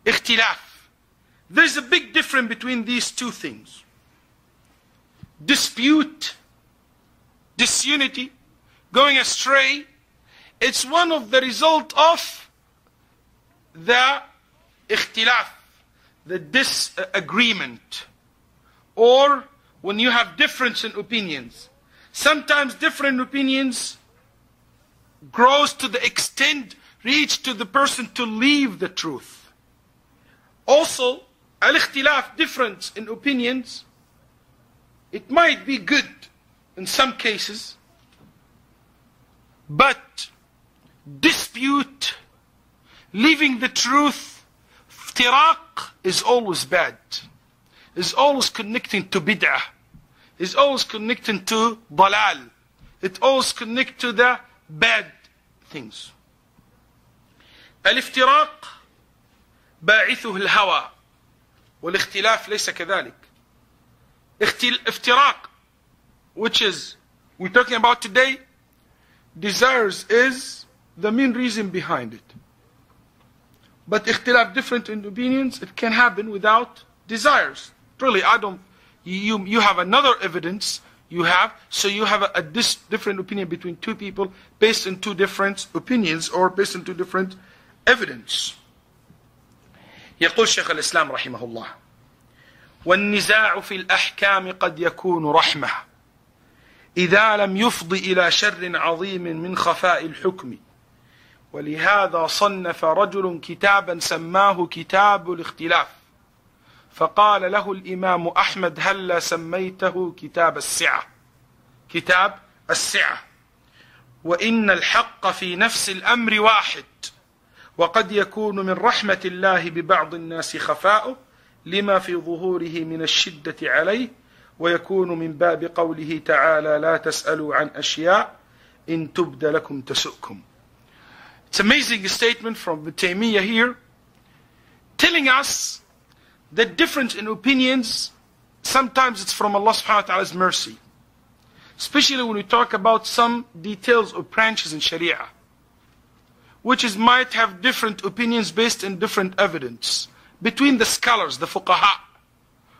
ikhtilaf. There's a big difference between these two things. Dispute, disunity, going astray, it's one of the result of the ikhtilaf, the disagreement, or when you have difference in opinions. Sometimes different opinions grows to the extent, reach to the person to leave the truth. Also, al-ikhtilaf, difference in opinions, it might be good in some cases, but dispute, leaving the truth, iftiraq, is always bad, is always connecting to bid'ah, is always connecting to dalal, it always connects to the bad things. الافتراق باعثه الهوى والاختلاف ليس كذلك. افتراق, which is we're talking about today, desires is the main reason behind it. But ikhtilaf, different in opinions, it can happen without desires. Really, you have another evidence, so you have a different opinion between two people based on two different opinions or based on two different evidence. يقول شيخ الإسلام رحمه الله: والنزاع في الأحكام قد يكون رحمة إذا لم يفض إلى شر عظيم من خفاء الحكم، ولهذا صنف رجل كتابا سماه كتاب الاختلاف، فقال له الإمام أحمد: هلا سميته كتاب السعة؟ كتاب السعة. وإن الحق في نفس الأمر واحد، وقد يكون من رحمة الله ببعض الناس خفاؤه لما في ظهوره من الشدة عليه، ويكون من باب قوله تعالى: لا تسألوا عن أشياء إن تبد لكم تسؤكم. It's an amazing statement from Ibn Taymiyyah here, telling us the difference in opinions, sometimes it's from Allah subhanahu wa ta'ala's mercy. Especially when we talk about some details or branches in Sharia, which might have different opinions based on different evidence between the scholars, the fuqaha.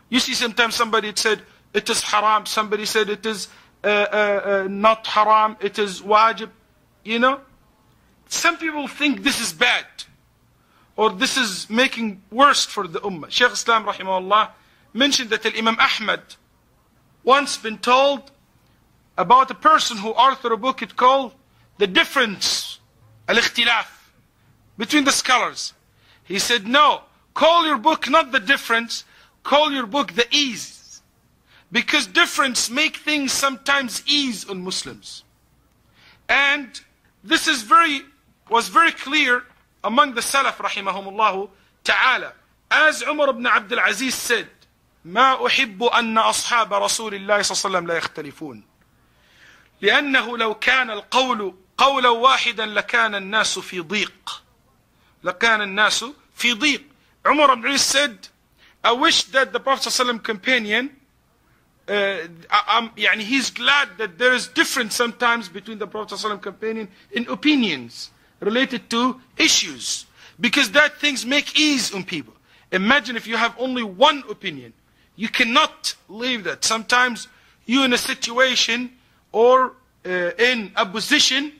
You see sometimes somebody said it is haram, somebody said it is not haram, it is wajib. You know, some people think this is bad, or this is making worse for the ummah. Shaykh Islam rahimahullah mentioned that Imam Ahmad once been told about a person who authored a book it called The Difference, al-ikhtilaf, between the scholars. He said, no, call your book not the difference, call your book the ease. Because difference make things sometimes ease on Muslims. And this was very clear among the Salaf rahimahumullah ta'ala. As Umar ibn Abdul Aziz said, ما أحب أن أصحاب رسول الله صلى الله عليه وسلم لا يختلفون لأنه لو كان القول قولا واحدا لكان الناس في ضيق. لكان الناس في ضيق. Umar ibn Aziz said, I wish that the Prophet صلى الله عليه وسلم companion, he's glad that there is difference sometimes between the Prophet ﷺ companion in opinions related to issues, because that things make ease on people. Imagine if you have only one opinion, you cannot leave that. Sometimes you in a situation or in a position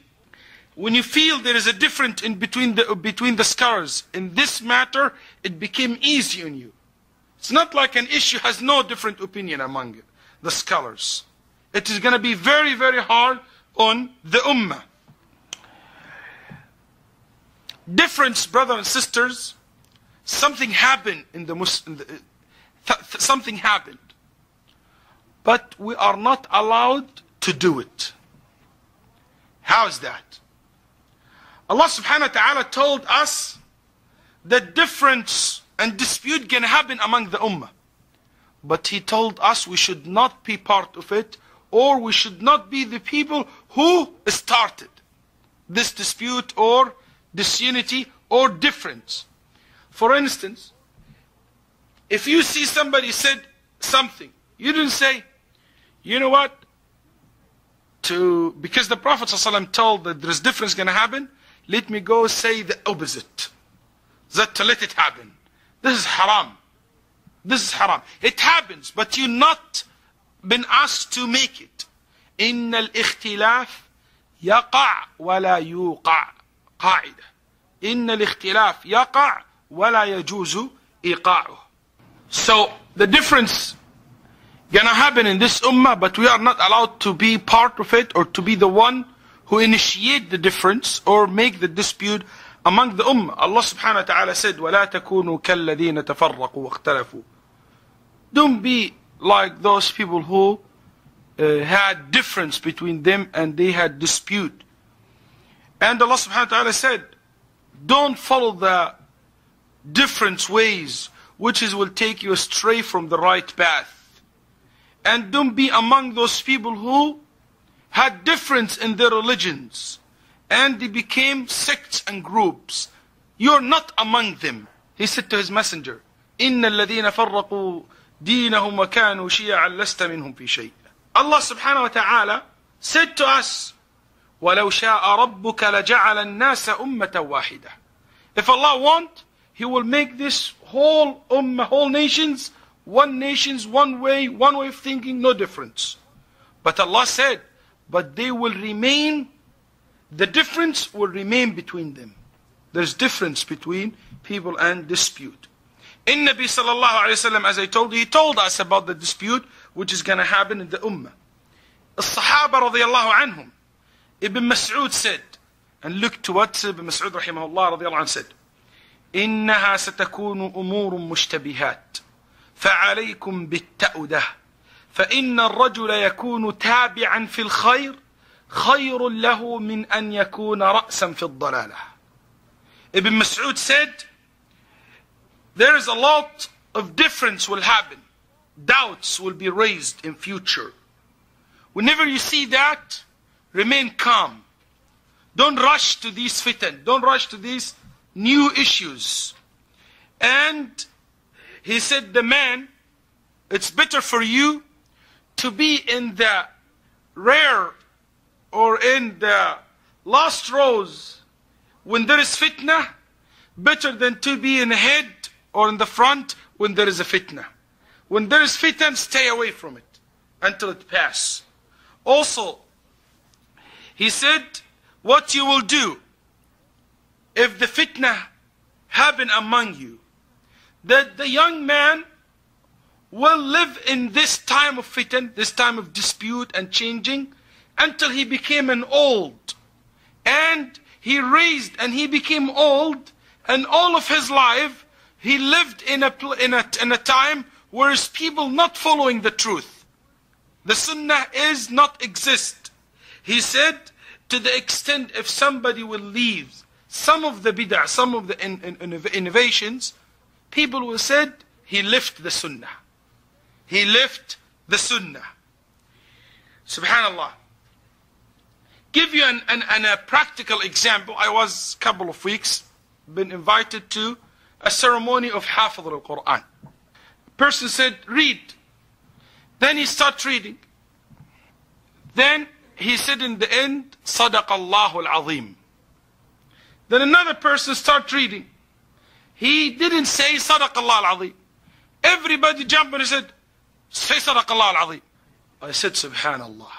when you feel there is a difference in between the scholars in this matter, it became easy on you. It's not like an issue has no different opinion among the scholars. It is going to be very, very hard on the ummah. Difference, brothers and sisters, something happened in the Muslim, something happened. But we are not allowed to do it. How is that? Allah subhanahu wa ta'ala told us that difference and dispute can happen among the ummah. But He told us we should not be part of it, or we should not be the people who started this dispute or disunity or difference. For instance, if you see somebody said something, you didn't say, you know what, because the Prophet ﷺ told that there is difference going to happen, let me go say the opposite. That to let it happen. This is haram. This is haram. It happens, but you're not been asked to make it. إن الاختلاف يقع ولا يوقع. قاعدة. إن الاختلاف يقع ولا يجوز إيقاعه. So the difference gonna happen in this ummah, but we are not allowed to be part of it or to be the one who initiate the difference or make the dispute among the ummah. Allah subhanahu wa ta'ala said, وَلَا تَكُونُوا كَالَّذِينَ تَفَرَّقُوا وَاخْتَلَفُوا. Don't be like those people who had difference between them and they had dispute. And Allah subhanahu wa ta'ala said, don't follow the different ways which will take you astray from the right path. And don't be among those people who had difference in their religions and they became sects and groups. You're not among them. He said to his messenger, إِنَّ الَّذِينَ فَرَّقُوا دِينَهُمْ وَكَانُوا شِيَعًا لَسْتَ مِنْهُمْ فِي شَيْءٍ. Allah subhanahu wa ta'ala said to us, وَلَوْ شَاءَ رَبُّكَ لَجَعَلَ النَّاسَ أُمَّةً وَاحِدَةً. If Allah want, He will make this whole ummah, whole nations, one way of thinking, no difference. But Allah said, but they will remain, the difference will remain between them. There's difference between people and dispute. In Nabi sallallahu alayhi wa sallam, as I told you, he told us about the dispute which is going to happen in the ummah. As-Sahaba radiyallahu anhum, Ibn Mas'ud said, and look to what Ibn Mas'ud rahimahullah radiyallahu anhu said, إنها ستكون أمور مشتبهات فعليكم بالتأودة فإن الرجل يكون تابعا في الخير خير له من أن يكون رأسا في الضلالة. Ibn Mas'ud said, there is a lot of difference will happen. Doubts will be raised in future. Whenever you see that, remain calm. Don't rush to these fitan. Don't rush to these new issues. And he said, the man, it's better for you to be in the rear or in the last rows when there is fitna, better than to be in the head or in the front when there is a fitna. When there is fitna, stay away from it until it passes. Also, he said, what you will do if the fitna happen among you, that the young man will live in this time of fitna, this time of dispute and changing, until he became an old. And he raised and he became old, and all of his life he lived in a time where his people not following the truth. The sunnah is not exist. He said, to the extent if somebody will leave some of the bid'ah, some of the innovations, people will say, he left the sunnah. He left the sunnah. Subhanallah. Give you a practical example. I was a couple of weeks been invited to a ceremony of Hafidh al-Quran. Person said, read. Then he started reading. Then he said in the end, Sadaqallahu al-Azim. Then another person started reading. He didn't say Sadaqallah al-Azim. Everybody jumped and said, say Sadaqallah al-Azim. I said, Subhanallah.